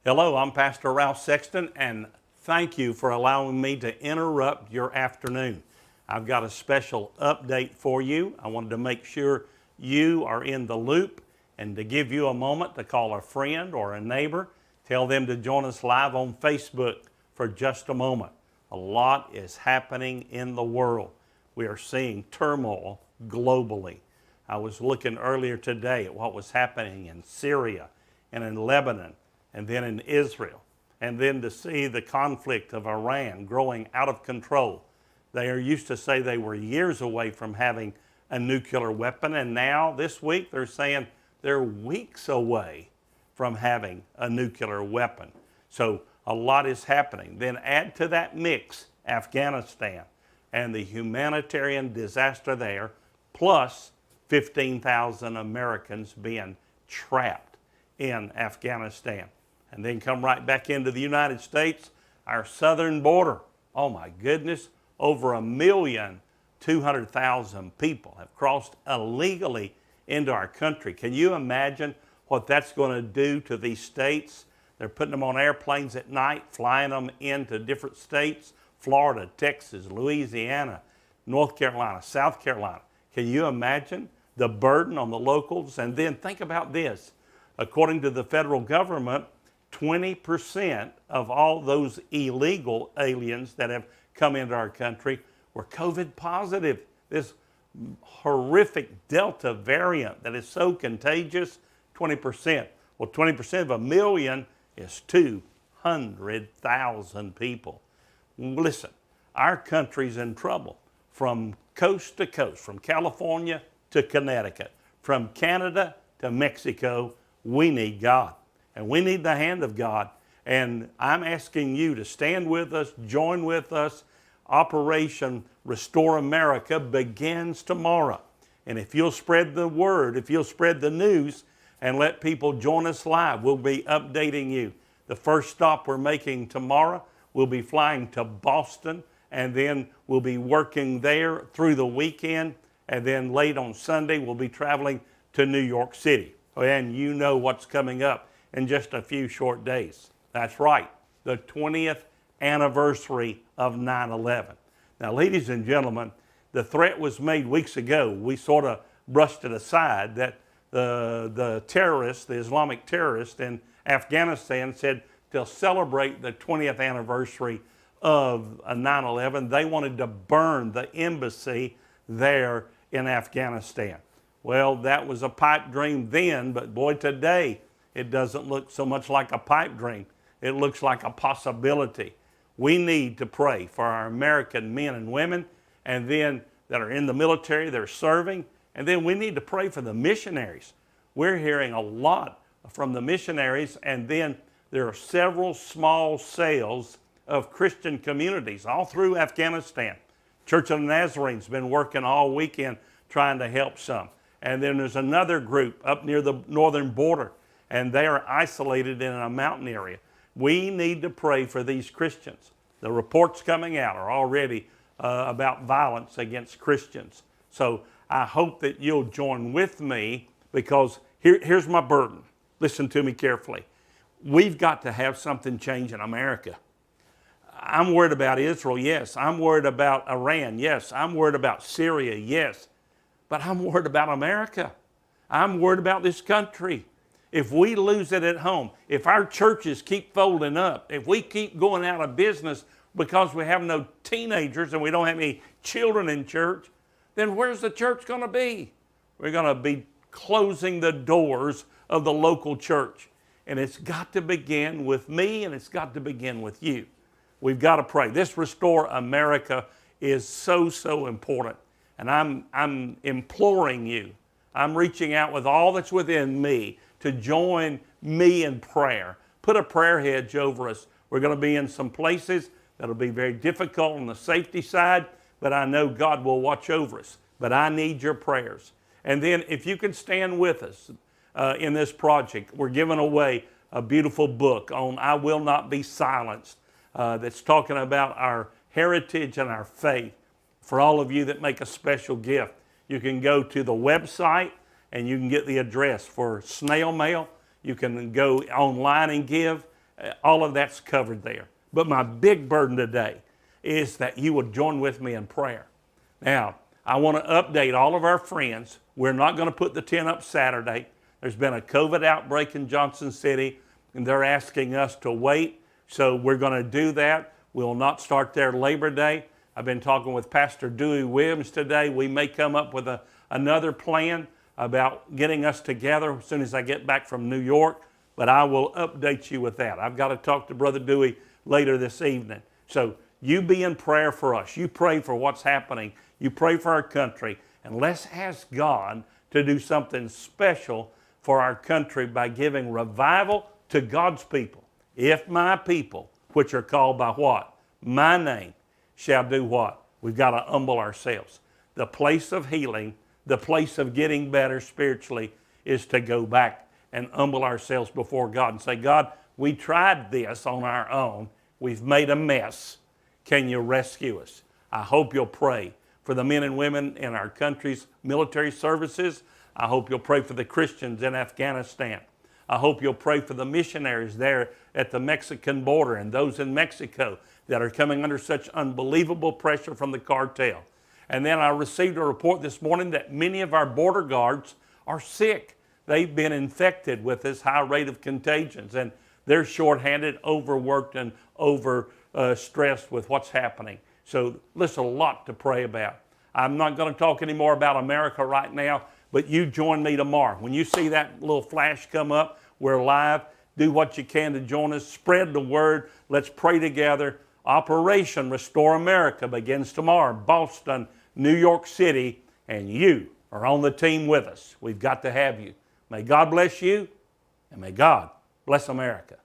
Hello, I'm Pastor Ralph Sexton, and thank you for allowing me to interrupt your afternoon. I've got a special update for you. I wanted to make sure you are in the loop and to give you a moment to call a friend or a neighbor. Tell them to join us live on Facebook for just a moment. A lot is happening in the world. We are seeing turmoil globally. I was looking earlier today at what was happening in Syria and in Lebanon and then in Israel, and then to see the conflict of Iran growing out of control. They are used to say they were years away from having a nuclear weapon, and now this week they're saying they're weeks away from having a nuclear weapon. So a lot is happening. Then add to that mix Afghanistan and the humanitarian disaster there, plus 15,000 Americans being trapped in Afghanistan. And then come right back into the United States, our southern border. Oh my goodness, over 1,200,000 people have crossed illegally into our country. Can you imagine what that's going to do to these states? They're putting them on airplanes at night, flying them into different states, Florida, Texas, Louisiana, North Carolina, South Carolina. Can you imagine the burden on the locals? And then think about this. According to the federal government, 20% of all those illegal aliens that have come into our country were COVID positive. This horrific Delta variant that is so contagious, 20%. Well, 20% of 1,000,000 is 200,000 people. Listen, our country's in trouble from coast to coast, from California to Connecticut, from Canada to Mexico. We need God. And we need the hand of God. And I'm asking you to stand with us, join with us. Operation Restore America begins tomorrow. And if you'll spread the word, if you'll spread the news and let people join us live, we'll be updating you. The first stop we're making tomorrow, we'll be flying to Boston, and then we'll be working there through the weekend. And then late on Sunday, we'll be traveling to New York City. And you know what's coming up in just a few short days. That's right, the 20th anniversary of 9/11. Now, ladies and gentlemen, the threat was made weeks ago. We sort of brushed it aside that the terrorists, the Islamic terrorists in Afghanistan said to celebrate the 20th anniversary of 9/11, they wanted to burn the embassy there in Afghanistan. Well, that was a pipe dream then, but boy, today, it doesn't look so much like a pipe dream. It looks like a possibility. We need to pray for our American men and women, and then that are in the military, they're serving, and then we need to pray for the missionaries. We're hearing a lot from the missionaries, and then there are several small cells of Christian communities all through Afghanistan. Church of the Nazarene's been working all weekend trying to help some. And then there's another group up near the northern border, and they are isolated in a mountain area. We need to pray for these Christians. The reports coming out are already about violence against Christians. So I hope that you'll join with me, because here's my burden. Listen to me carefully. We've got to have something change in America. I'm worried about Israel, yes. I'm worried about Iran, yes. I'm worried about Syria, yes. But I'm worried about America. I'm worried about this country. If we lose it at home, if our churches keep folding up, if we keep going out of business because we have no teenagers and we don't have any children in church, then where's the church going to be? We're going to be closing the doors of the local church. And it's got to begin with me, and it's got to begin with you. We've got to pray. This Restore America is so, so important. And I'm imploring you, I'm reaching out with all that's within me to join me in prayer. Put a prayer hedge over us. We're going to be in some places that'll be very difficult on the safety side, but I know God will watch over us. But I need your prayers. And then if you can stand with us in this project, we're giving away a beautiful book on I Will Not Be Silenced that's talking about our heritage and our faith. For all of you that make a special gift, you can go to the website and you can get the address for snail mail. You can go online and give. All of that's covered there. But my big burden today is that you would join with me in prayer. Now, I want to update all of our friends. We're not going to put the tent up Saturday. There's been a COVID outbreak in Johnson City, and they're asking us to wait. So we're going to do that. We'll not start there Labor Day. I've been talking with Pastor Dewey Williams today. We may come up with another plan about getting us together as soon as I get back from New York, but I will update you with that. I've got to talk to Brother Dewey later this evening. So you be in prayer for us. You pray for what's happening. You pray for our country, and let's ask God to do something special for our country by giving revival to God's people. If my people, which are called by what? My name, shall do what? We've got to humble ourselves. The place of healing, the place of getting better spiritually is to go back and humble ourselves before God and say, God, we tried this on our own. We've made a mess. Can you rescue us? I hope you'll pray for the men and women in our country's military services. I hope you'll pray for the Christians in Afghanistan. I hope you'll pray for the missionaries there at the Mexican border and those in Mexico that are coming under such unbelievable pressure from the cartel. And then I received a report this morning that many of our border guards are sick. They've been infected with this high rate of contagions, and they're shorthanded, overworked, and overstressed with what's happening. So there's a lot to pray about. I'm not going to talk any more about America right now, but you join me tomorrow. When you see that little flash come up, we're live. Do what you can to join us. Spread the word. Let's pray together. Operation Restore America begins tomorrow. Boston, New York City, and you are on the team with us. We've got to have you. May God bless you, and may God bless America.